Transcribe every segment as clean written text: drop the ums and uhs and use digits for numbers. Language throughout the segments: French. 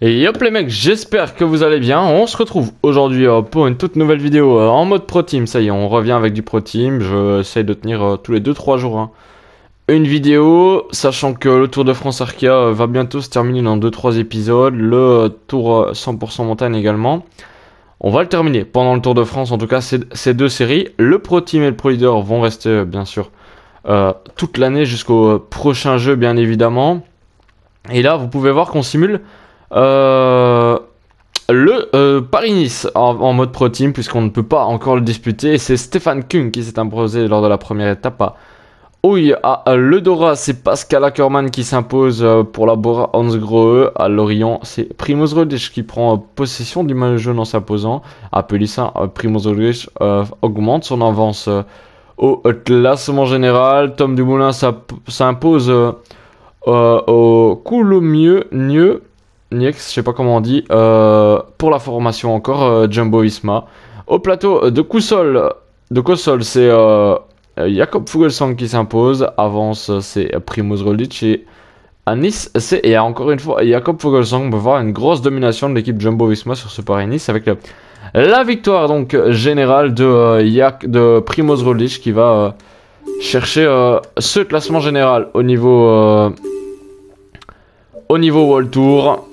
Et hop les mecs, j'espère que vous allez bien. On se retrouve aujourd'hui pour une toute nouvelle vidéo en mode Pro Team. Ça y est, on revient avec du Pro Team. J'essaie de tenir tous les 2-3 jours une vidéo, sachant que le Tour de France Arkea va bientôt se terminer dans 2-3 épisodes. Le Tour 100% montagne également. On va le terminer pendant le Tour de France, en tout cas ces deux séries. Le Pro Team et le Pro Leader vont rester bien sûr toute l'année jusqu'au prochain jeu bien évidemment. Et là vous pouvez voir qu'on simule le Paris-Nice en mode Pro Team, puisqu'on ne peut pas encore le disputer. Et c'est Stefan Kung qui s'est imposé lors de la première étape à le Dora, c'est Pascal Ackermann qui s'impose pour la Bora Hansgrohe. À Lorient, c'est Primoz Roglic qui prend possession du maillot jaune en s'imposant. À Pélissin, Primoz Roglic augmente son avance au classement général. Tom Dumoulin s'impose au Coulommieux Niex, je sais pas comment on dit, pour la formation encore Jumbo-Visma. Au plateau de Coussol, c'est Jakob Fuglsang qui s'impose. Avance, c'est Primoz Roglic. Et à Nice, et encore une fois Jakob Fuglsang. On peut voir une grosse domination de l'équipe Jumbo-Visma sur ce Paris-Nice avec la victoire donc générale de Primoz Roglic qui va chercher ce classement général au niveau World Tour.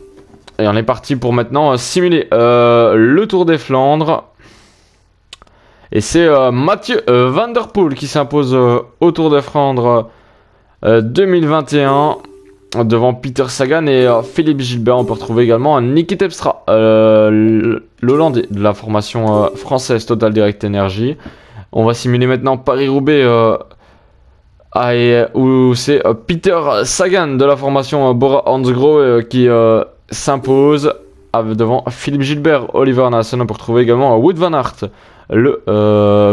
Et on est parti pour maintenant simuler le Tour des Flandres. Et c'est Mathieu Van Der Poel qui s'impose au Tour des Flandres 2021 devant Peter Sagan et Philippe Gilbert. On peut retrouver également Niki Terpstra, l'Hollandais de la formation française Total Direct Energy. On va simuler maintenant Paris-Roubaix où c'est Peter Sagan de la formation Bora Hansgrohe qui s'impose devant Philippe Gilbert, Oliver Naesen. On peut retrouver également Wout van Aert, le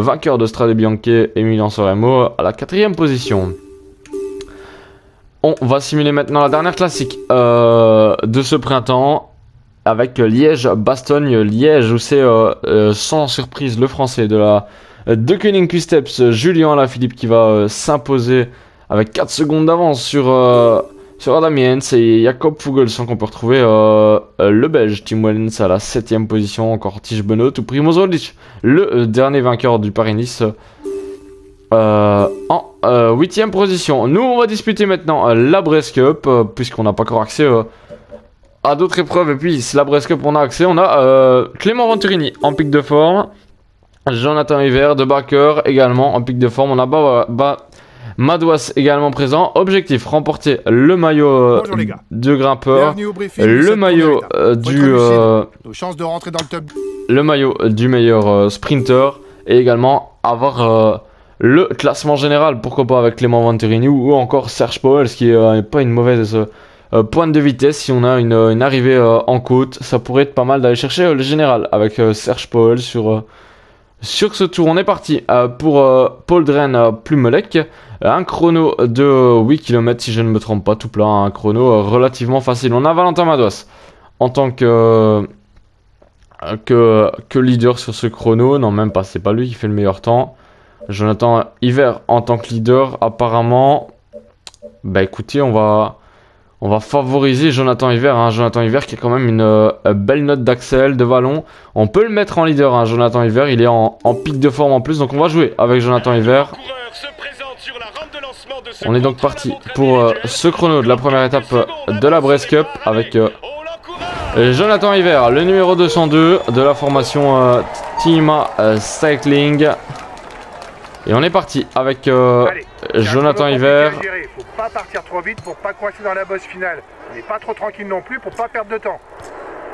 vainqueur de Strade Bianche, Emilian Soremo à la 4ème position. On va simuler maintenant la dernière classique de ce printemps avec Liège-Bastogne-Liège où c'est sans surprise le français de Koenig Quick-Steps, Julien Alaphilippe qui va s'imposer avec 4 secondes d'avance sur Adam Jens et Jakob Fuglsang. On peut retrouver le Belge Tim Wellens à la 7ème position, encore Tige Benoît ou Primoz Roglic, le dernier vainqueur du Paris-Nice en 8ème position. Nous on va disputer maintenant la Bresse Cup puisqu'on n'a pas encore accès à d'autres épreuves. Et puis c'est la Bresse Cup, on a accès. On a Clément Venturini en pic de forme, Jonathan Hiver de Backer également en pic de forme. On a Madouas également présent. Objectif, remporter le maillot de grimpeur, le maillot le maillot du meilleur sprinter et également avoir le classement général, pourquoi pas avec Clément Venturini ou encore Serge Pauwels, ce qui n'est pas une mauvaise pointe de vitesse. Si on a une arrivée en côte, ça pourrait être pas mal d'aller chercher le général avec Serge Pauwels sur ce tour. On est parti pour Paul Dren Plumelec. Un chrono de 8 km si je ne me trompe pas, tout plat, un chrono relativement facile. On a Valentin Madouas en tant que leader sur ce chrono. Non, même pas, c'est pas lui qui fait le meilleur temps. Jonathan Hiver en tant que leader apparemment. Bah écoutez, on va favoriser Jonathan Hiver, Jonathan Hiver qui a quand même une belle note d'axel, de vallon. On peut le mettre en leader, Jonathan Hiver, il est en pic de forme en plus, donc on va jouer avec Jonathan Hiver. On est donc parti pour ce chrono de la première étape de la Bresse Cup avec Jonathan Hiver, le numéro 202 de la formation Team Cycling. Et on est parti avec Jonathan Hiver. Faut pas partir trop vite pour pas coincer dans la bosse finale. Mais pas trop tranquille non plus pour pas perdre de temps.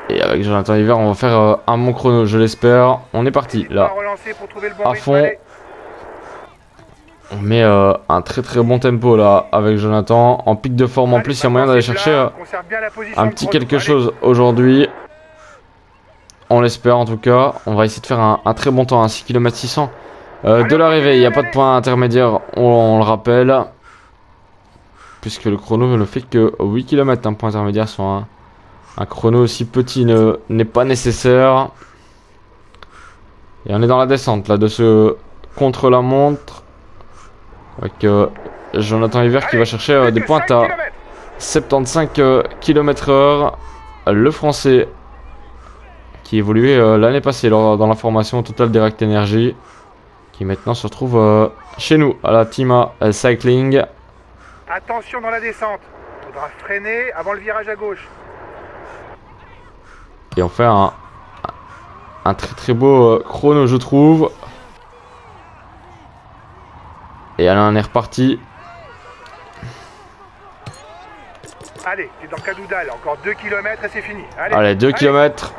Et avec Jonathan Hiver, on va faire un bon chrono, je l'espère. On est parti là, à fond. On met un très bon tempo là avec Jonathan. En pic de forme en plus, il y a moyen d'aller chercher un petit quelque chose aujourd'hui. On l'espère en tout cas. On va essayer de faire un très bon temps, 6 km 600. De l'arrivée, il n'y a pas de point intermédiaire, on le rappelle. Puisque le chrono ne fait que 8 km. Un point intermédiaire sur un chrono aussi petit n'est pas nécessaire. Et on est dans la descente là de ce contre-la-montre. Avec Jonathan Hiver qui va chercher des pointes à 75 km/h. le français qui évoluait l'année passée dans la formation Total Direct Energy, qui maintenant se retrouve chez nous à la Team Cycling. Attention dans la descente. Faudra freiner avant le virage à gauche. Et on fait un très beau chrono, je trouve. Et allez, on est reparti. Allez, t'es dans Cadoudal, encore 2 km et c'est fini. Allez, 2 km.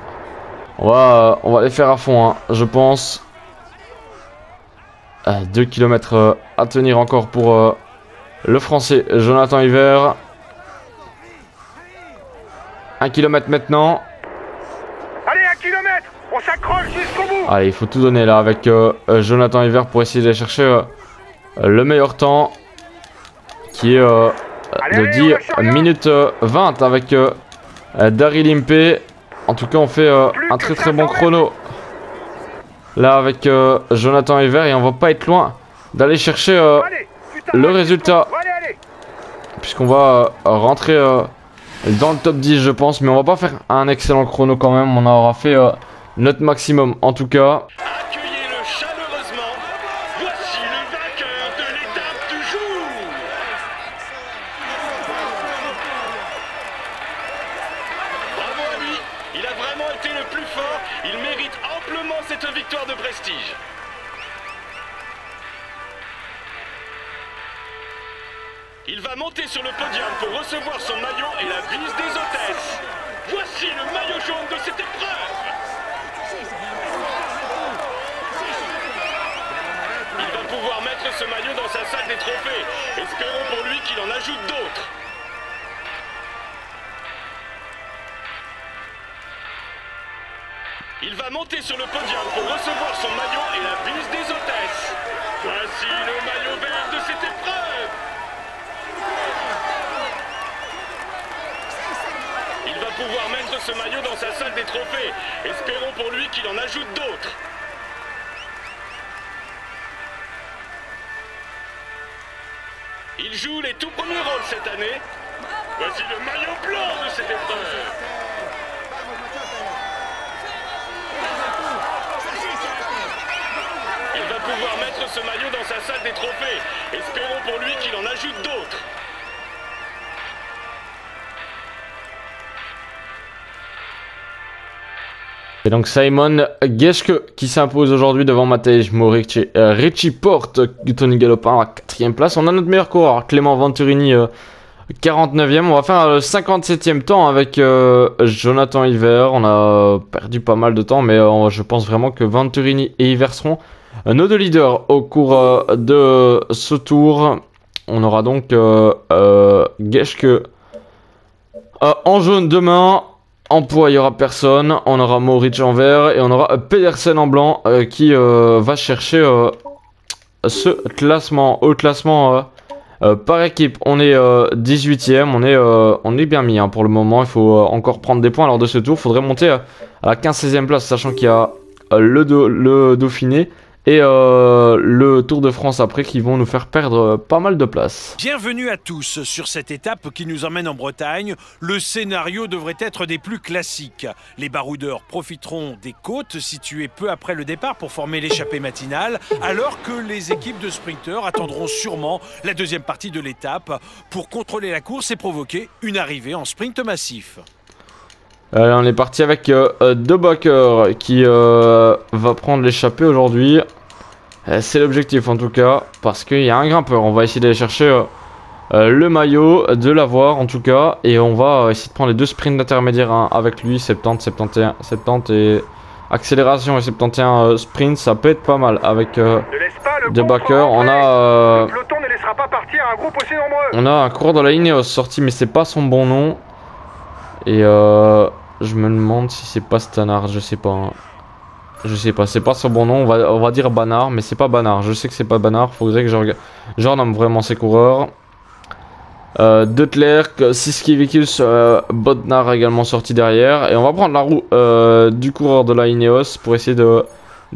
On va les faire à fond, hein, je pense. 2 km à tenir encore pour le français Jonathan Hiver. 1 km maintenant. Allez, 1 km. On s'accroche jusqu'au bout. Allez, il faut tout donner là avec Jonathan Hiver pour essayer d'aller chercher le meilleur temps, qui est de 10 minutes 20 avec Daryl Impey. En tout cas, on fait un très bon chrono là avec Jonathan Hiver, et on va pas être loin d'aller chercher le résultat, puisqu'on va rentrer dans le top 10, je pense. Mais on va pas faire un excellent chrono quand même, on aura fait notre maximum en tout cas. Accueillez-le chaleureusement. Voici le vainqueur de l'étape du jour. Bravo à lui, il a vraiment été le plus fort. Il mérite amplement cette victoire de prestige. Il va monter sur le podium pour recevoir son maillot et la bise des hôtesses. Voici le maillot jaune de cette épreuve. Il va pouvoir mettre ce maillot dans sa salle des trophées. Espérons pour lui qu'il en ajoute d'autres. Il va monter sur le podium pour recevoir son maillot et la bise des hôtesses. Voici le maillot vert de cette épreuve. Il va pouvoir mettre ce maillot dans sa salle des trophées. Espérons pour lui qu'il en ajoute d'autres. Il joue les tout premiers rôles cette année. Voici le maillot blanc de cette épreuve. Il va pouvoir mettre ce maillot dans sa salle des trophées. Espérons pour lui qu'il en ajoute d'autres. Et donc Geschke qui s'impose aujourd'hui devant Matej Moric et Richie Porte, Tony Galopin à la 4ème place. On a notre meilleur coureur, Clément Venturini, 49ème. On va faire le 57ème temps avec Jonathan Hiver. On a perdu pas mal de temps, mais je pense vraiment que Venturini et Hiver seront nos deux leaders au cours de ce tour. On aura donc Geschke en jaune demain. En poids, il n'y aura personne. On aura Moric en vert et on aura Pedersen en blanc qui va chercher ce classement. Au classement par équipe, on est 18ème. On est bien mis hein, pour le moment. Il faut encore prendre des points lors de ce tour. Il faudrait monter à la 15-16ème place, sachant qu'il y a le Dauphiné et le Tour de France après, qui vont nous faire perdre pas mal de place. Bienvenue à tous sur cette étape qui nous emmène en Bretagne. Le scénario devrait être des plus classiques. Les baroudeurs profiteront des côtes situées peu après le départ pour former l'échappée matinale, alors que les équipes de sprinteurs attendront sûrement la deuxième partie de l'étape pour contrôler la course et provoquer une arrivée en sprint massif. On est parti avec De Backer qui va prendre l'échappée aujourd'hui. C'est l'objectif en tout cas, parce qu'il y a un grimpeur. On va essayer d'aller chercher le maillot, de l'avoir en tout cas. Et on va essayer de prendre les deux sprints intermédiaires hein, avec lui, 70, 71, 70 et accélération et 71 sprint. Ça peut être pas mal avec De Backer. On a... Le peloton ne laissera pas partir un groupe aussi nombreux. On a un coureur de la Ineos sorti, mais c'est pas son bon nom. Et je me demande si c'est pas Stannard, je sais pas. Hein. Je sais pas, c'est pas son bon nom, on va dire Banard, mais c'est pas Banard. Je sais que c'est pas Banard, faudrait que je renomme vraiment ces coureurs. De Klerk, Siskivikus, Bodnar également sorti derrière. Et on va prendre la roue du coureur de la Ineos pour essayer de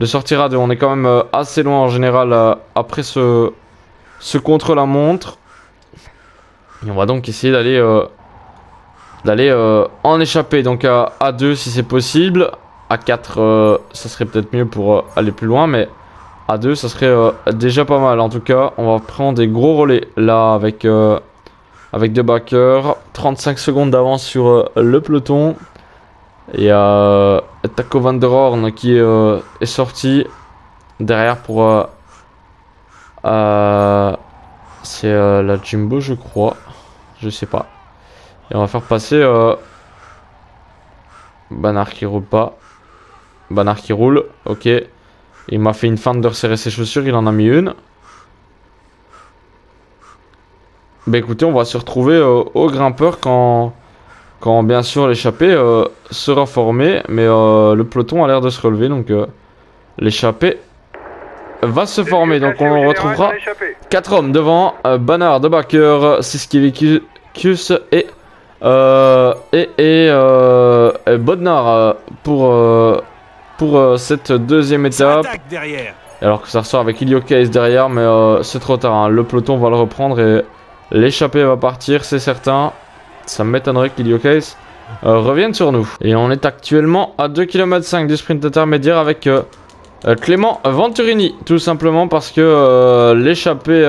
sortir à deux. On est quand même assez loin en général après ce contre-la-montre. Et on va donc essayer d'aller d'aller en échapper. Donc à 2 si c'est possible. À 4 ça serait peut-être mieux pour aller plus loin, mais à 2 ça serait déjà pas mal. En tout cas on va prendre des gros relais là avec 2 backers. 35 secondes d'avance sur le peloton. Et Taco Van Der Horn qui est sorti derrière pour c'est la Jumbo je crois, je sais pas. Et on va faire passer Banard qui roule pas. Banard qui roule, ok. Il m'a fait une feinte de resserrer ses chaussures, il en a mis une. Bah écoutez, on va se retrouver au grimpeur quand bien sûr l'échappée sera formée. Mais le peloton a l'air de se relever, donc l'échappée va se former. Donc on retrouvera 4 hommes devant, Banard, De Backer, Siskevicius et Bodnar pour cette deuxième étape. Alors que ça ressort avec Ilio Case derrière, mais c'est trop tard, hein. Le peloton va le reprendre et l'échappée va partir, c'est certain. Ça m'étonnerait qu'Ilio Case revienne sur nous. Et on est actuellement à 2,5 km du sprint intermédiaire avec Clément Venturini. Tout simplement parce que l'échappée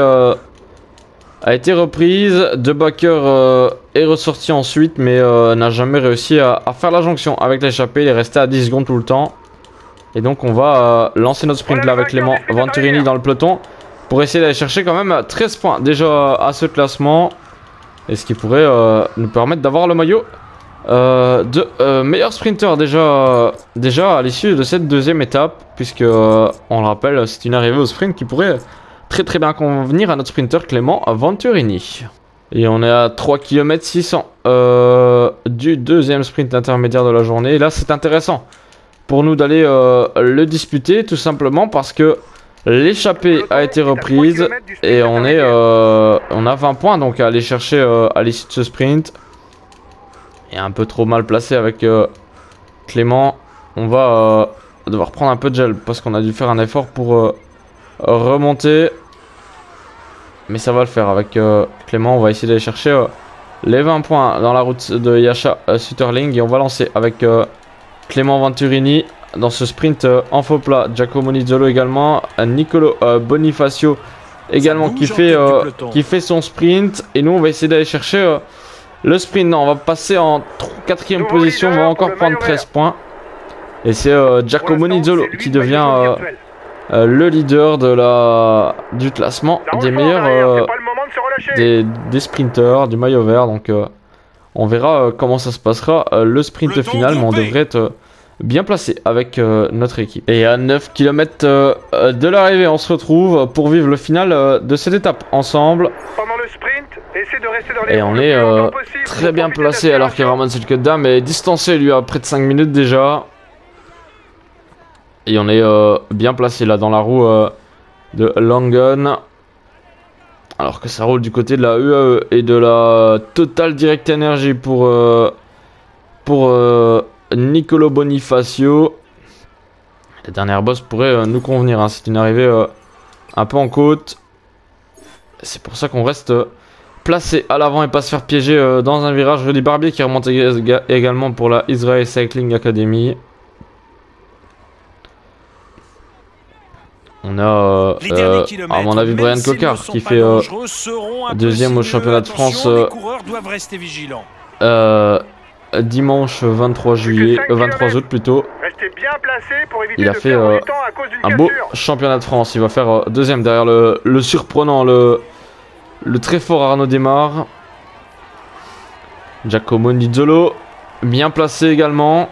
a été reprise. De Backer est ressorti ensuite, mais n'a jamais réussi à faire la jonction avec l'échappée. Il est resté à 10 secondes tout le temps. Et donc on va lancer notre sprint là avec Clément Venturini dans le peloton pour essayer d'aller chercher quand même 13 points déjà à ce classement. Et ce qui pourrait nous permettre d'avoir le maillot de meilleur sprinter déjà à l'issue de cette deuxième étape. Puisque on le rappelle, c'est une arrivée au sprint qui pourrait très bien convenir à notre sprinter Clément Venturini. Et on est à 3 km 600 du deuxième sprint intermédiaire de la journée. Et là c'est intéressant pour nous d'aller le disputer, tout simplement parce que l'échappée a été reprise et on a 20 points donc à aller chercher à l'issue de ce sprint. Et un peu trop mal placé avec Clément. On va devoir prendre un peu de gel parce qu'on a dû faire un effort pour remonter. Mais ça va le faire avec Clément. On va essayer d'aller chercher les 20 points dans la route de Yasha Sutterling. Et on va lancer avec Clément Venturini dans ce sprint en faux plat. Giacomo Nizzolo également. Nicolo Bonifacio également qui fait son sprint. Et nous on va essayer d'aller chercher le sprint. Non, on va passer en 4ème position. On va encore prendre 13 points. Et c'est Giacomo Nizzolo qui devient le leader du classement des meilleurs des sprinters du maillot vert. Donc on verra comment ça se passera le sprint final, mais on devrait être bien placé avec notre équipe. Et à 9 km de l'arrivée, on se retrouve pour vivre le final de cette étape ensemble. Pendant le sprint, essaie de rester dans les et on est très bien placé alors que Ramon Silkedam est distancé lui à près de 5 minutes déjà. Et on est bien placé là dans la roue de Langen. Alors que ça roule du côté de la UAE et de la Total Direct Energy pour Nicolo Bonifacio. La dernière bosse pourrait nous convenir, hein. C'est une arrivée un peu en côte. C'est pour ça qu'on reste placé à l'avant et pas se faire piéger dans un virage. Rudy Barbier qui remonte également pour la Israel Cycling Academy. On a à mon avis Brian Cocard qui fait deuxième au championnat de France dimanche 23 août plutôt. Il a fait un beau championnat de France. Il va faire deuxième derrière le surprenant, le très fort Arnaud Desmar. Giacomo Nizzolo bien placé également.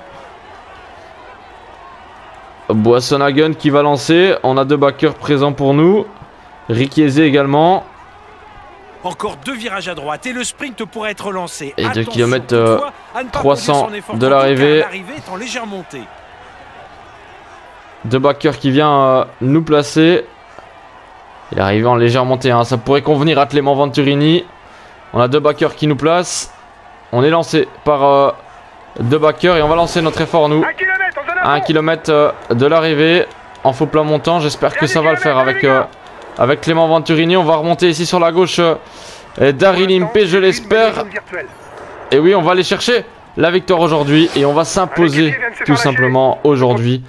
Boissonhagen qui va lancer. On a deux backers présents pour nous. Richiese également. Encore 2 virages à droite et le sprint pourrait être lancé. Et 2 km 300 de l'arrivée. Deux backers qui vient nous placer. Il est arrivé en légère montée, hein. Ça pourrait convenir à Clément Venturini. On a deux backers qui nous placent. On est lancé par deux backers et on va lancer notre effort nous. 1 km de l'arrivée en faux plat montant. J'espère que ça va le faire avec Clément Venturini. On va remonter ici sur la gauche Daryl Impey, je l'espère. Et oui, on va aller chercher la victoire aujourd'hui et on va s'imposer tout simplement aujourd'hui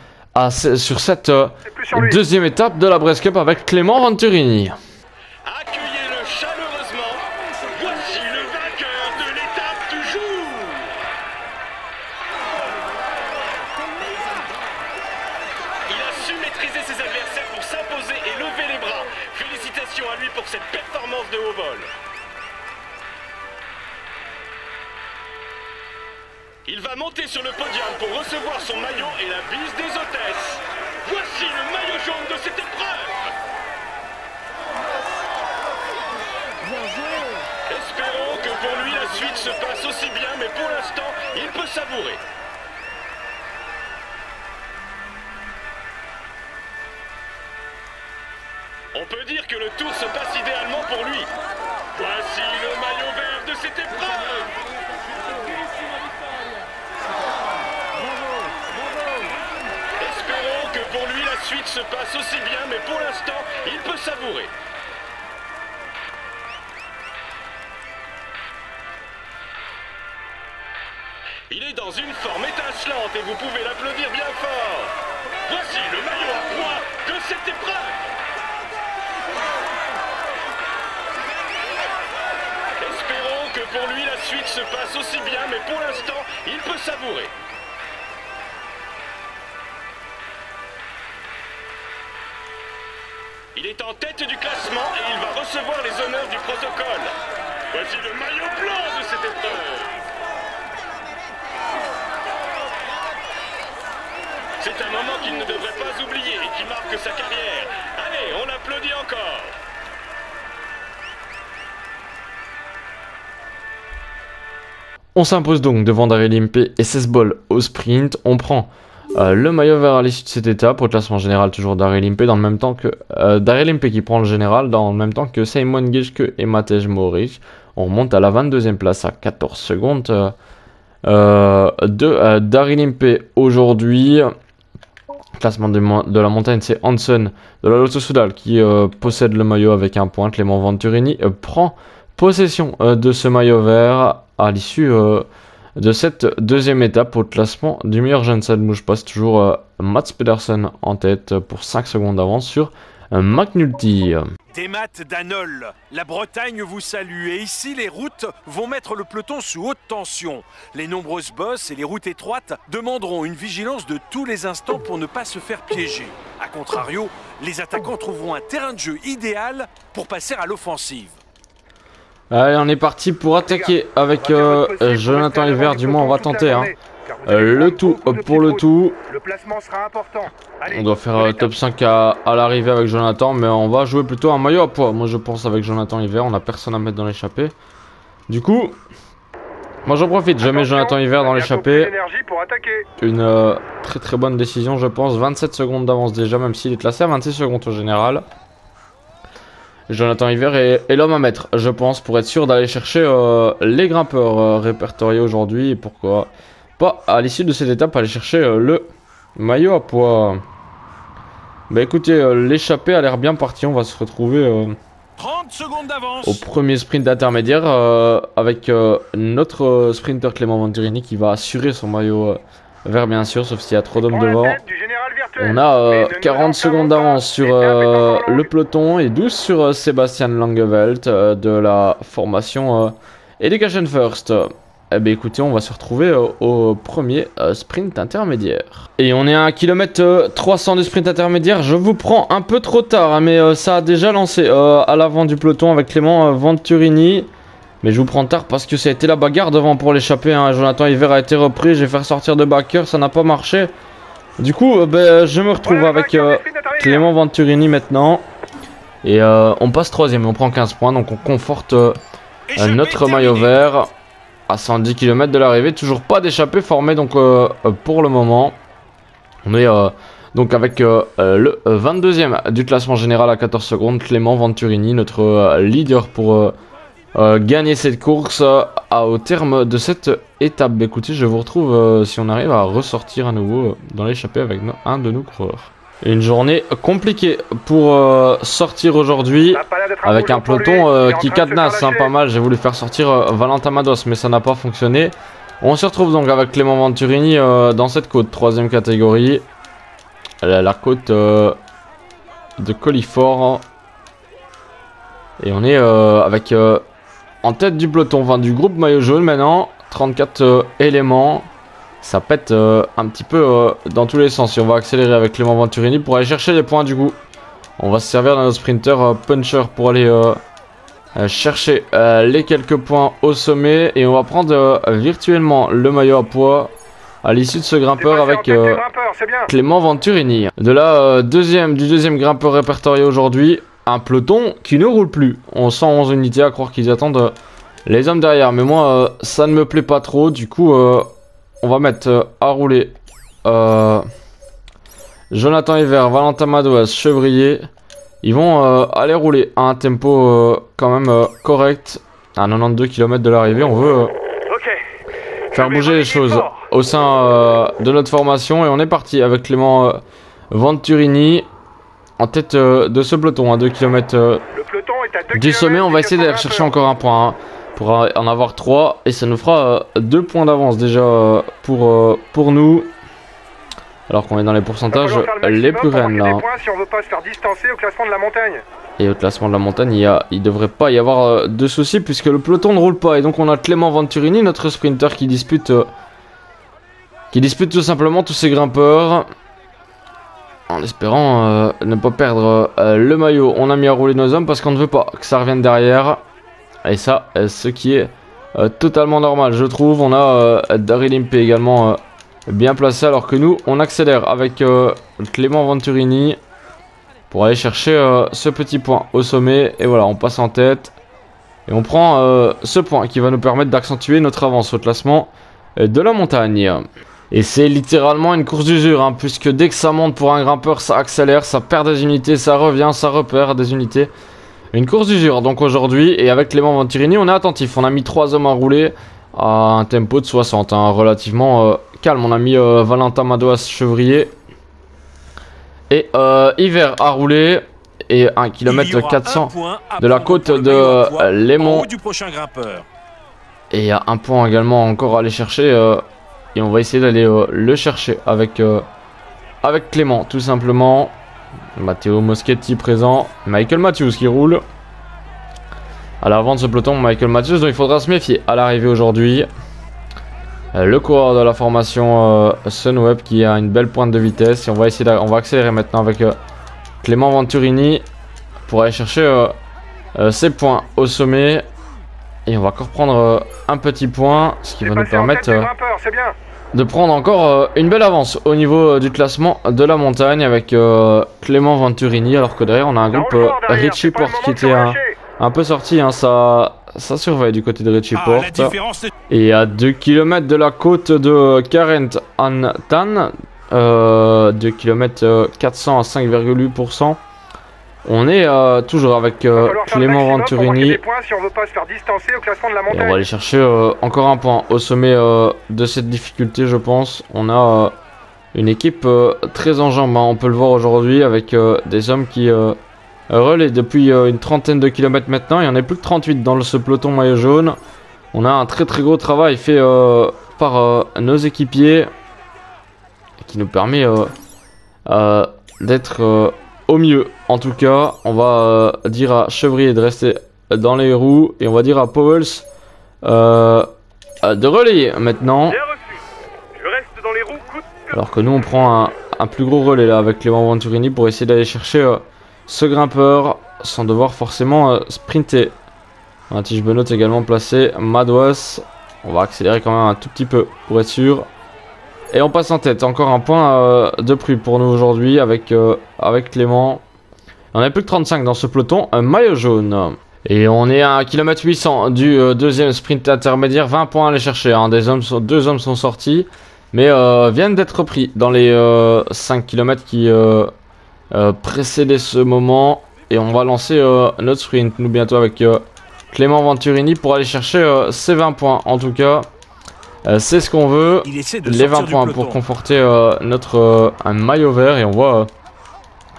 sur cette deuxième étape de la Breeze Cup avec Clément Venturini. Accueillez-le chaleureusement. Voici le vainqueur de l'étape du jour. Il a su maîtriser ses adversaires pour s'imposer et lever les bras. Félicitations à lui pour cette performance de haut vol. Il va monter sur le podium pour recevoir son maillot et la bise des hôtesses. Voici le maillot jaune de cette épreuve. Espérons que pour lui la suite se passe aussi bien, mais pour l'instant, il peut savourer. On peut dire que le tour se passe idéalement pour lui. Voici le maillot vert de cette épreuve. Espérons que pour lui la suite se passe aussi bien, mais pour l'instant, il peut savourer. Il est dans une forme étincelante et vous pouvez l'applaudir bien fort. Voici le maillot à poids de cette épreuve. Espérons que pour lui la suite se passe aussi bien, mais pour l'instant, il peut savourer. Il est en tête du classement et il va recevoir les honneurs du protocole. Voici le maillot blanc de cette épreuve. C'est un moment qu'il ne devrait pas oublier et qui marque sa carrière. Allez, on applaudit encore. On s'impose donc devant Daryl Impey et Sesbol au sprint. On prend le maillot vert à l'issue de cette étape. Au classement général, toujours Daryl Impey dans le même temps que Daryl Impey qui prend le général dans le même temps que Simon Geschke et Matej Moric. On remonte à la 22e place à 14 secondes de Daryl Impey aujourd'hui. Classement de la montagne, c'est Hansen de la Lotto Soudal qui possède le maillot avec un point. Clément Venturini prend possession de ce maillot vert à l'issue de cette deuxième étape. Au classement du meilleur jeune, ça ne bouge pas, c'est toujours Mats Pedersen en tête pour 5 secondes d'avance sur McNulty. Des maths d'Anol, la Bretagne vous salue et ici les routes vont mettre le peloton sous haute tension. Les nombreuses bosses et les routes étroites demanderont une vigilance de tous les instants pour ne pas se faire piéger. A contrario, les attaquants trouveront un terrain de jeu idéal pour passer à l'offensive. Allez, on est parti pour attaquer avec Jonathan Hiver, du moins on va tenter hein. Le tout pour le tout. Le placement sera important. Allez, on doit faire top 5 à l'arrivée avec Jonathan, mais on va jouer plutôt un maillot à poids. Moi je pense avec Jonathan Hiver, on n'a personne à mettre dans l'échappée. Du coup, moi j'en profite, je mets Jonathan Hiver dans l'échappée. Une très très bonne décision je pense, 27 secondes d'avance déjà, même s'il est classé à 26 secondes au général. Jonathan Hiver est l'homme à mettre, je pense, pour être sûr d'aller chercher les grimpeurs répertoriés aujourd'hui. Et pourquoi pas, à l'issue de cette étape, aller chercher le maillot à poids. Bah écoutez, l'échappée a l'air bien partie. On va se retrouver 30 secondes d'avance au premier sprint intermédiaire avec notre sprinter Clément Venturini qui va assurer son maillot vert, bien sûr, sauf s'il y a trop d'hommes devant. On a 40 secondes d'avance sur le peloton et 12 sur Sébastien Langeveld de la formation Education First. Eh bien écoutez, on va se retrouver au premier sprint intermédiaire. Et on est à 1 km 300 du sprint intermédiaire. Je vous prends un peu trop tard, hein, mais ça a déjà lancé à l'avant du peloton avec Clément Venturini. Mais je vous prends tard parce que ça a été la bagarre devant pour l'échapper. Hein. Jonathan Hiver a été repris, j'ai fait sortir de backer, ça n'a pas marché. Du coup, je me retrouve avec Clément Venturini maintenant. Et on passe 3ème, on prend 15 points, donc on conforte notre maillot vert. À 110 km de l'arrivée, toujours pas d'échappée formée donc pour le moment. On est donc avec le 22e du classement général à 14 secondes, Clément Venturini, notre leader pour gagner cette course au terme de cette étape. Écoutez, je vous retrouve si on arrive à ressortir à nouveau dans l'échappée avec un de nos coureurs. Une journée compliquée pour sortir aujourd'hui. Avec un peloton qui cadenasse pas mal. J'ai voulu faire sortir Valentin Madois, mais ça n'a pas fonctionné. On se retrouve donc avec Clément Venturini dans cette côte, 3ème catégorie. La côte de Colifort. Et on est avec en tête du peloton, enfin du groupe maillot jaune maintenant. 34 éléments. Ça pète un petit peu dans tous les sens. Et on va accélérer avec Clément Venturini pour aller chercher les points du coup. On va se servir d'un sprinter puncher pour aller chercher les quelques points au sommet. Et on va prendre virtuellement le maillot à poids à l'issue de ce grimpeur avec Clément Venturini. De la du deuxième grimpeur répertorié aujourd'hui, un peloton qui ne roule plus. On 111 unités, à croire qu'ils attendent les hommes derrière. Mais moi, ça ne me plaît pas trop. Du coup, on va mettre à rouler Jonathan Hiver, Valentin Madois, Chevrier. Ils vont aller rouler à un tempo quand même correct. À 92 km de l'arrivée, on veut faire bouger les choses au sein de notre formation. Et on est parti avec Clément Venturini en tête de ce peloton à 2 km du sommet. On va essayer d'aller chercher encore un point pour en avoir 3. Et ça nous fera 2 points d'avance déjà pour nous. Alors qu'on est dans les pourcentages les plus reines là. Si on veut pas se faire distancer au classement de la montagne. Et au classement de la montagne, il devrait pas y avoir de soucis puisque le peloton ne roule pas. Et donc on a Clément Venturini, notre sprinter, qui dispute tout simplement tous ces grimpeurs. En espérant ne pas perdre le maillot. On a mis à rouler nos hommes parce qu'on ne veut pas que ça revienne derrière. Et ça, ce qui est totalement normal, je trouve. On a Daryl Impey également bien placé, alors que nous, on accélère avec Clément Venturini pour aller chercher ce petit point au sommet. Et voilà, on passe en tête. Et on prend ce point qui va nous permettre d'accentuer notre avance au classement de la montagne. Et c'est littéralement une course d'usure, hein, puisque dès que ça monte pour un grimpeur, ça accélère, ça perd des unités, ça revient, ça repère des unités. Une course d'usure donc aujourd'hui, et avec Clément Venturini, on est attentif. On a mis 3 hommes à rouler à un tempo de 60, hein, relativement calme. On a mis Valentin Madois, Chevrier et Hiver à rouler. Et 1 km 400 de la côte de Lémont. Et il y a un point également encore à aller chercher. Et on va essayer d'aller le chercher avec Clément, tout simplement. Matteo Moschetti présent. Michael Matthews qui roule. À l'avant de ce peloton, Michael Matthews, dont il faudra se méfier à l'arrivée aujourd'hui. Le coureur de la formation Sunweb qui a une belle pointe de vitesse. Et on va accélérer maintenant avec Clément Venturini pour aller chercher ses points au sommet. Et on va encore prendre un petit point, ce qui va nous permettre de prendre encore une belle avance au niveau du classement de la montagne avec Clément Venturini, alors que derrière on a un groupe Richie Porte qui était un peu sorti, hein, ça surveille du côté de Richie Porte. Et à 2 km de la côte de Cairns an Tan, 2 km 400 à 5,8%. On est toujours avec Clément Venturini. Et on va aller chercher encore un point au sommet de cette difficulté, je pense. On a une équipe très en jambes, hein. On peut le voir aujourd'hui avec des hommes qui relaient depuis une trentaine de kilomètres maintenant. Il n'y en a plus que 38 dans ce peloton maillot jaune. On a un très gros travail fait par nos équipiers qui nous permet d'être au mieux. En tout cas, on va dire à Chevrier de rester dans les roues et on va dire à Powells de relayer maintenant. Alors que nous on prend un plus gros relais là avec Clément Venturini pour essayer d'aller chercher ce grimpeur sans devoir forcément sprinter. Un tige Benoît également placé, Madois. On va accélérer quand même un tout petit peu pour être sûr. Et on passe en tête, encore un point de prix pour nous aujourd'hui avec Clément. On a plus que 35 dans ce peloton, un maillot jaune. Et on est à 1 km 800 du deuxième sprint intermédiaire, 20 points à aller chercher, hein. Deux hommes sont sortis, mais viennent d'être pris dans les 5 km qui précédaient ce moment. Et on va lancer notre sprint, nous bientôt avec Clément Venturini pour aller chercher ces 20 points en tout cas. C'est ce qu'on veut, les 20 points pour conforter notre un maillot vert. Et on voit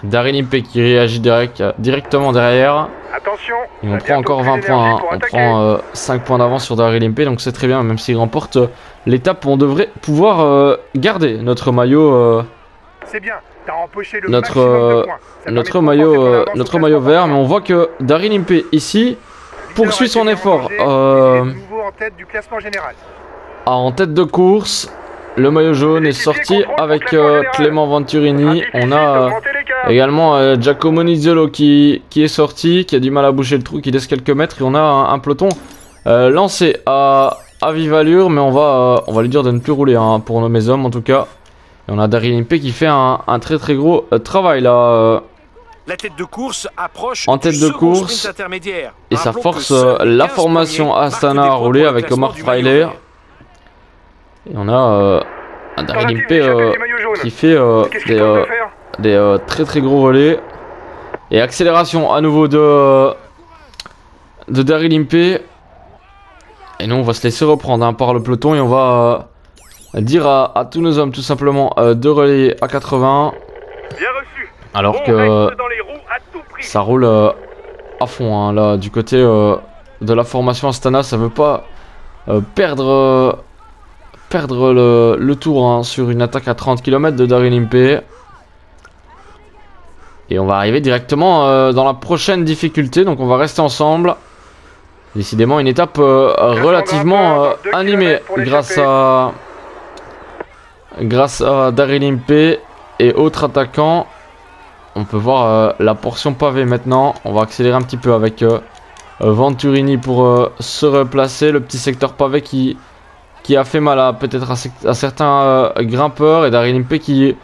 Daryl Impey qui réagit directement derrière. Attention. Et on prend encore 20 points, hein. On prend 5 points d'avance sur Daryl Impey, donc c'est très bien. Même s'il remporte l'étape, on devrait pouvoir garder notre maillot. C'est bien. T'as empoché le notre maillot vert, mais on voit que Daryl Impey ici poursuit son effort en tête du classement général. En tête de course. Le maillot jaune est sorti avec Clément Venturini. On a également Giacomo Nizzolo qui est sorti, qui a du mal à boucher le trou, qui laisse quelques mètres. Et on a un peloton lancé à vive allure, mais on va lui dire de ne plus rouler, hein, pour nos mes hommes en tout cas. Et on a Daryl Impey qui fait un très très gros travail là. La tête de course approche en tête de course et ça force la formation Astana à rouler avec Omar Freiler. Et on a un Daryl Impey qui fait des très très gros relais. Et accélération à nouveau de Daryl Impey. Et nous on va se laisser reprendre, hein, par le peloton et on va dire à tous nos hommes tout simplement de relayer à 80. Bien reçu. Alors que ça roule à fond, hein, là du côté de la formation Astana, ça veut pas perdre le tour, hein, sur une attaque à 30 km de Daryl Impey. Et on va arriver directement dans la prochaine difficulté, donc on va rester ensemble. Décidément une étape relativement animée grâce à Daryl Impey et autres attaquants. On peut voir la portion pavée maintenant. On va accélérer un petit peu avec Venturini pour se replacer. Le petit secteur pavé qui a fait mal à peut-être à certains grimpeurs. Et Daryl Impey qui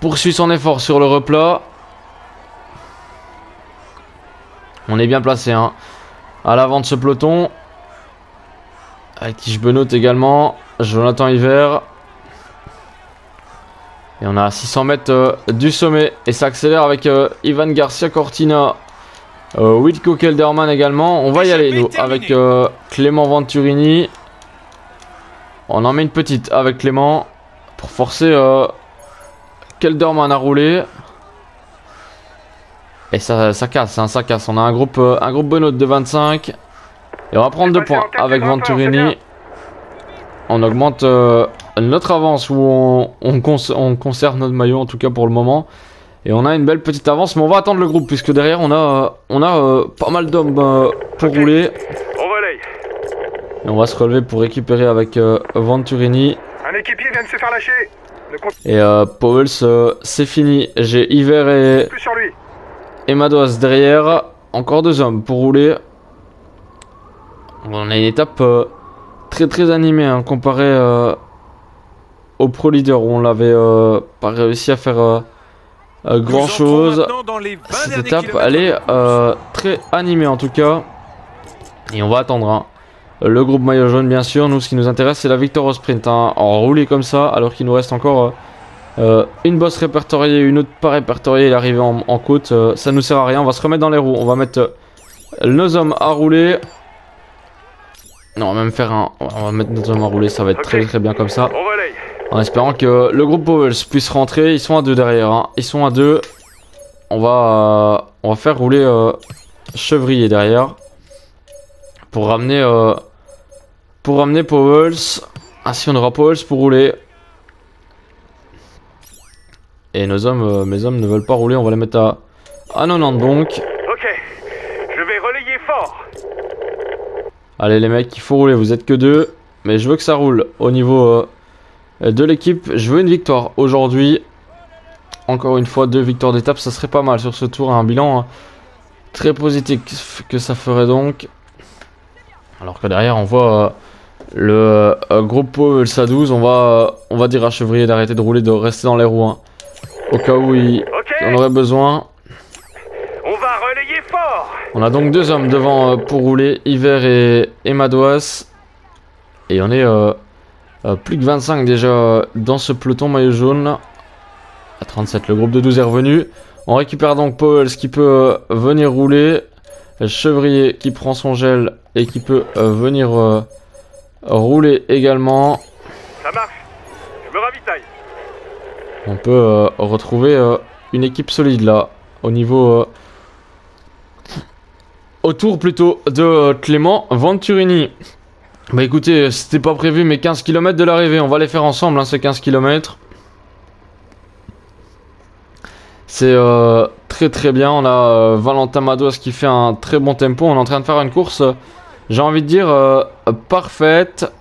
poursuit son effort sur le replat. On est bien placé, hein, à l'avant de ce peloton. Avec Tish Benoît également. Jonathan Hiver. Et on a 600 mètres du sommet. Et ça accélère avec Ivan Garcia Cortina. Wilco Kelderman également. On va y aller nous avec Clément Venturini. On en met une petite avec Clément. Pour forcer Kelderman à rouler. Et ça casse, hein, ça casse. On a un groupe Benoît de 25. Et on va prendre 2 points avec Venturini. On augmente notre avance, où on conserve notre maillot en tout cas pour le moment. Et on a une belle petite avance, mais on va attendre le groupe puisque derrière on a pas mal d'hommes pour rouler. On relaye. Et on va se relever pour récupérer avec Venturini. Un équipier vient de se faire lâcher. Et Powell, c'est fini. J'ai Hiver et Madoise derrière. Encore 2 hommes pour rouler. On a une étape très très animé, hein, comparé au Pro Leader où on l'avait pas réussi à faire grand chose. Cette étape elle est très animée en tout cas. Et on va attendre, hein, le groupe maillot jaune bien sûr. Nous ce qui nous intéresse c'est la victoire au sprint, hein, en rouler comme ça alors qu'il nous reste encore une bosse répertoriée, une autre pas répertoriée et l'arrivée en côte. Ça nous sert à rien, on va se remettre dans les roues. On va mettre nos hommes à rouler. Non, on va même faire on va mettre nos hommes à rouler, ça va être très très bien comme ça. En espérant que le groupe Powell puisse rentrer. Ils sont à 2 derrière, hein. Ils sont à 2. On va faire rouler Chevrier derrière. Pour ramener Powell. Ainsi on aura Powell pour rouler. Et mes hommes ne veulent pas rouler, on va les mettre à 90 donc. Ok, je vais relayer fort. Allez les mecs, il faut rouler, vous êtes que 2. Mais je veux que ça roule au niveau de l'équipe. Je veux une victoire aujourd'hui. Encore une fois, 2 victoires d'étape, ça serait pas mal sur ce tour. Un bilan très positif que ça ferait donc. Alors que derrière on voit le groupe Powell à 12. On va dire à Chevrier d'arrêter de rouler, de rester dans les roues, hein, au cas où il en aurait besoin. On va relayer fort. On a donc 2 hommes devant pour rouler, Hiver et Madouas. Et on est plus que 25 déjà dans ce peloton maillot jaune. À 37, le groupe de 12 est revenu. On récupère donc Powell qui peut venir rouler. Chevrier qui prend son gel et qui peut venir rouler également. Ça marche, je me ravitaille. On peut retrouver une équipe solide là, au niveau... autour plutôt de Clément Venturini. Bah écoutez, c'était pas prévu mais 15 km de l'arrivée, on va les faire ensemble hein, ces 15 km. C'est très très bien, on a Valentin Madouas qui fait un très bon tempo, on est en train de faire une course, j'ai envie de dire, parfaite.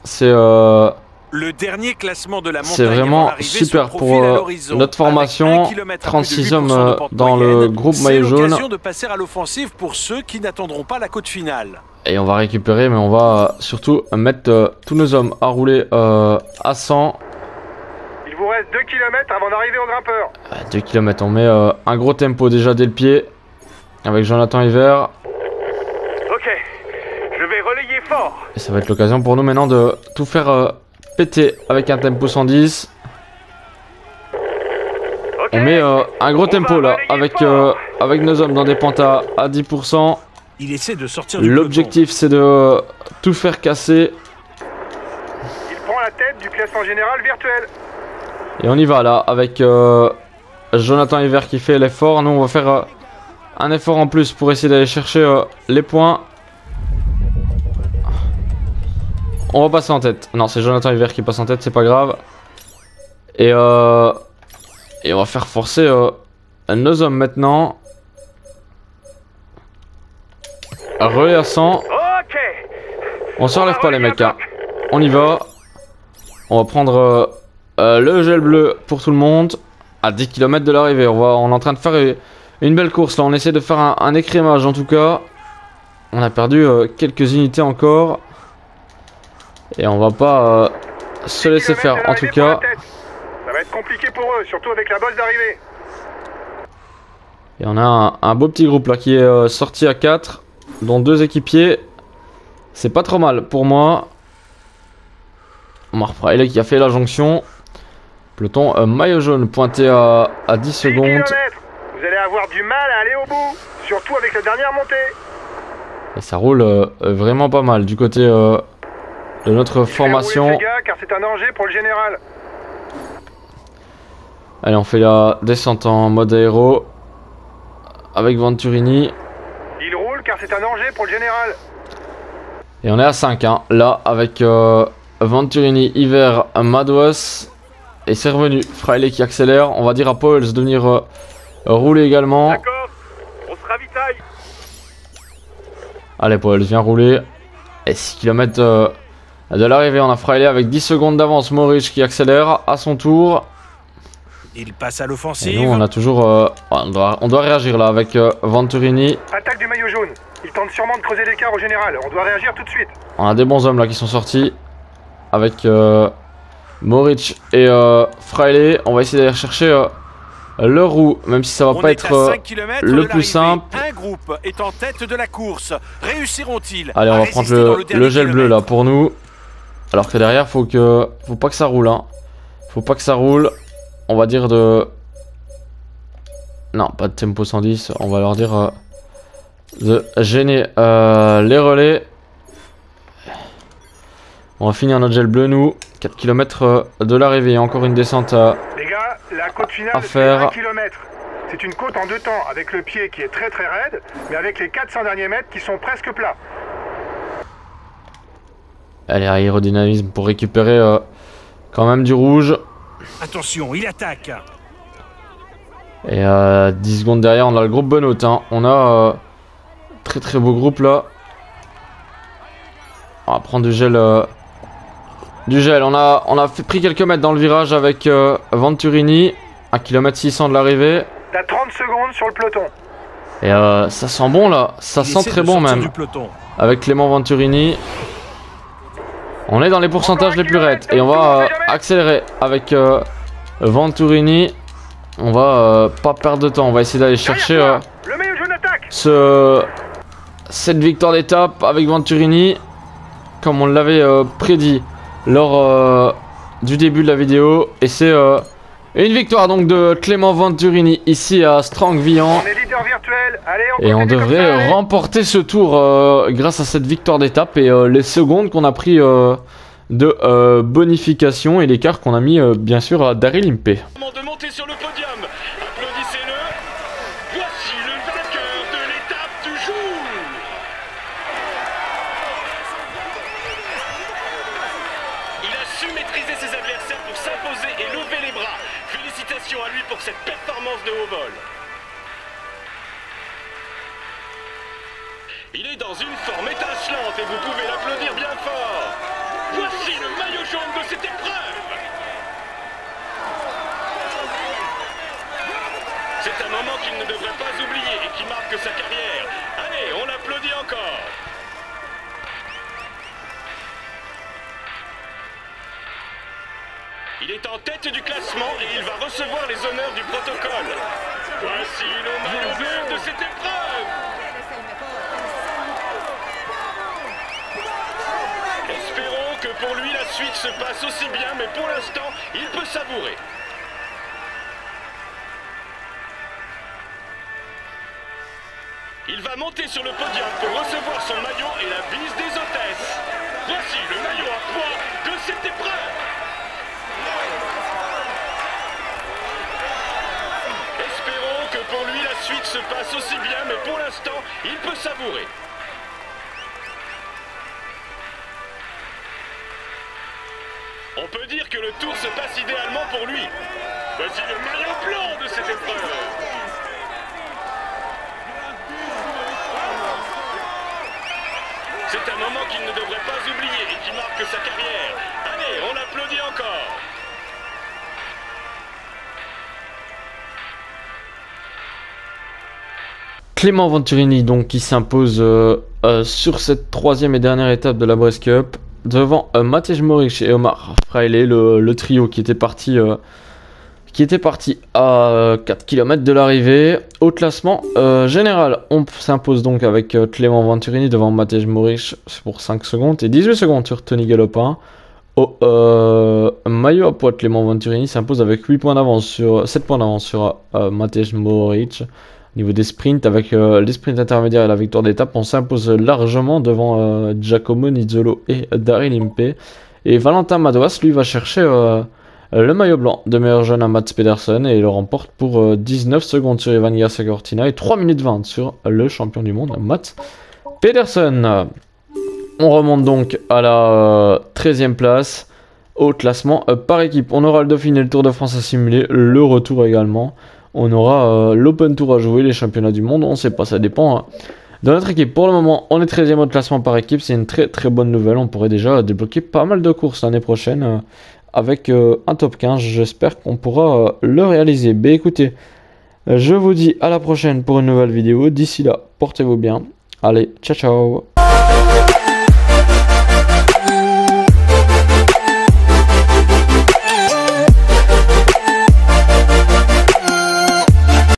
C'est le dernier classement de la montagne. C'est vraiment super pour notre formation. 36 hommes dans le groupe maillot jaune. C'est l'occasion de passer à l'offensive pour ceux qui n'attendront pas la côte finale. Et on va récupérer, mais on va surtout mettre tous nos hommes à rouler à 100. Il vous reste 2 km avant d'arriver au grimpeur. 2 km, on met un gros tempo déjà dès le pied. Avec Jonathan Hiver. Ok, je vais relayer fort. Et ça va être l'occasion pour nous maintenant de tout faire péter avec un tempo 110. On met un gros tempo là, avec nos hommes dans des pentes à 10%. Il essaie de sortir du L'objectif c'est de tout faire casser. Il prend la tête du classement général virtuel. Et on y va là, avec Jonathan Hiver qui fait l'effort. Nous on va faire un effort en plus pour essayer d'aller chercher les points. On va passer en tête. Non, c'est Jonathan Hiver qui passe en tête, c'est pas grave. Et on va faire forcer nos hommes maintenant. Relais à 100. On se relève pas les mecs hein. On y va. On va prendre le gel bleu pour tout le monde. À 10 km de l'arrivée. On est en train de faire une belle course là. On essaie de faire un écrémage en tout cas. On a perdu quelques unités encore. Et on va pas se laisser faire en tout cas. Ça va être compliqué pour eux, surtout avec la bosse d'arrivée. Et on a un beau petit groupe là qui est sorti à 4. Dont 2 équipiers. C'est pas trop mal pour moi. Marc Riley qui a fait la jonction. Peloton maillot jaune pointé à 10 secondes. Vous allez avoir du mal à aller au bout, surtout avec la dernière montée. Et ça roule vraiment pas mal du côté de notre formation. Rouler, gars, car c'est un danger pour le général. Allez, on fait la descente en mode aéro avec Venturini. Il roule car c'est un danger pour le général. Et on est à 5 hein, là avec Venturini, Hiver, Madouas. Et c'est revenu. Fraile qui accélère. On va dire à Pauls de venir rouler également. D'accord, on se ravitaille. Allez Pauls, viens rouler. Et 6 km de l'arrivée. On a Fraile avec 10 secondes d'avance. Maurice qui accélère à son tour. Il passe à l'offensive. Et nous on a toujours... on doit réagir là avec Venturini. Attaque du maillot jaune. Il tente sûrement de creuser l'écart au général. On doit réagir tout de suite. On a des bons hommes là qui sont sortis. Avec Moritz et Fraile. On va essayer d'aller chercher le roue. Même si ça va pas être le plus simple. Un groupe est en tête de la course. Réussiront-ils? Allez, on va prendre le gel bleu là pour nous. Alors que derrière, faut pas que ça roule. Hein. Faut pas que ça roule. On va dire de... Non, pas de tempo 110. On va leur dire de gêner les relais. On va finir notre gel bleu, nous. 4 km de l'arrivée. Encore une descente les gars, la côte finale, à faire. c'est 1 km. C'est une côte en 2 temps, avec le pied qui est très très raide, mais avec les 400 derniers mètres qui sont presque plats. Allez, aérodynamisme pour récupérer quand même du rouge. Attention, il attaque. Et 10 secondes derrière, on a le groupe Benoît. Hein. On a très très beau groupe là. On va prendre du gel. On a pris quelques mètres dans le virage avec Venturini. 1 km 600 de l'arrivée. T'as 30 secondes sur le peloton. Et ça sent bon là. Ça sent très bon même. Avec Clément Venturini. On est dans les pourcentages les plus raides. Et on va accélérer avec Venturini. On va pas perdre de temps. On va essayer d'aller chercher cette victoire d'étape avec Venturini. Comme on l'avait prédit lors du début de la vidéo. Et c'est une victoire donc de Clément Venturini ici à Strang-Vian. On est leader virtuel. Allez, et on devrait remporter ce tour grâce à cette victoire d'étape et les secondes qu'on a pris de bonification et l'écart qu'on a mis bien sûr à Daryl Impey. De monter sur le podium félicitations à lui pour cette performance de haut vol. Il est dans une forme étincelante et vous pouvez l'applaudir bien fort. Voici le maillot jaune de cette épreuve. C'est un moment qu'il ne devrait pas oublier et qui marque sa carrière. Allez, on l'applaudit encore. Il est en tête du classement et il va recevoir les honneurs du protocole. Voici le maillot vert de cette épreuve. Espérons que pour lui la suite se passe aussi bien, mais pour l'instant, il peut savourer. Il va monter sur le podium pour recevoir son maillot et la bise des hôtesses. Voici le maillot à poids de cette épreuve. Espérons que pour lui la suite se passe aussi bien, mais pour l'instant, il peut savourer. On peut dire que le tour se passe idéalement pour lui. Voici le maillot blanc de cette épreuve. C'est un moment qu'il ne devrait pas oublier et qui marque sa carrière. Allez, on l'applaudit encore. Clément Venturini donc qui s'impose sur cette troisième et dernière étape de la Breast Cup devant Matej Moric et Omar Fraile, le trio qui était parti à 4 km de l'arrivée. Au classement général, on s'impose donc avec Clément Venturini devant Matej Moric pour 5 secondes et 18 secondes sur Tony Galopin. Au maillot à poids, Clément Venturini s'impose avec 7 points d'avance sur Matej Moric. Au niveau des sprints, avec les sprints intermédiaires et la victoire d'étape, on s'impose largement devant Giacomo Nizzolo et Daryl Impey. Et Valentin Madouas, lui, va chercher le maillot blanc de meilleur jeune à Mats Pedersen et il le remporte pour 19 secondes sur Evan Garcia Cortina et 3 minutes 20 sur le champion du monde Mats Pedersen. On remonte donc à la 13e place au classement par équipe. On aura le Dauphiné, le Tour de France à simuler, le retour également. On aura l'Open Tour à jouer, les championnats du monde, on ne sait pas, ça dépend de notre équipe. Pour le moment, on est 13e au classement par équipe, c'est une très très bonne nouvelle. On pourrait déjà débloquer pas mal de courses l'année prochaine avec un top 15. J'espère qu'on pourra le réaliser. Ben écoutez, je vous dis à la prochaine pour une nouvelle vidéo. D'ici là, portez-vous bien. Allez, ciao ciao.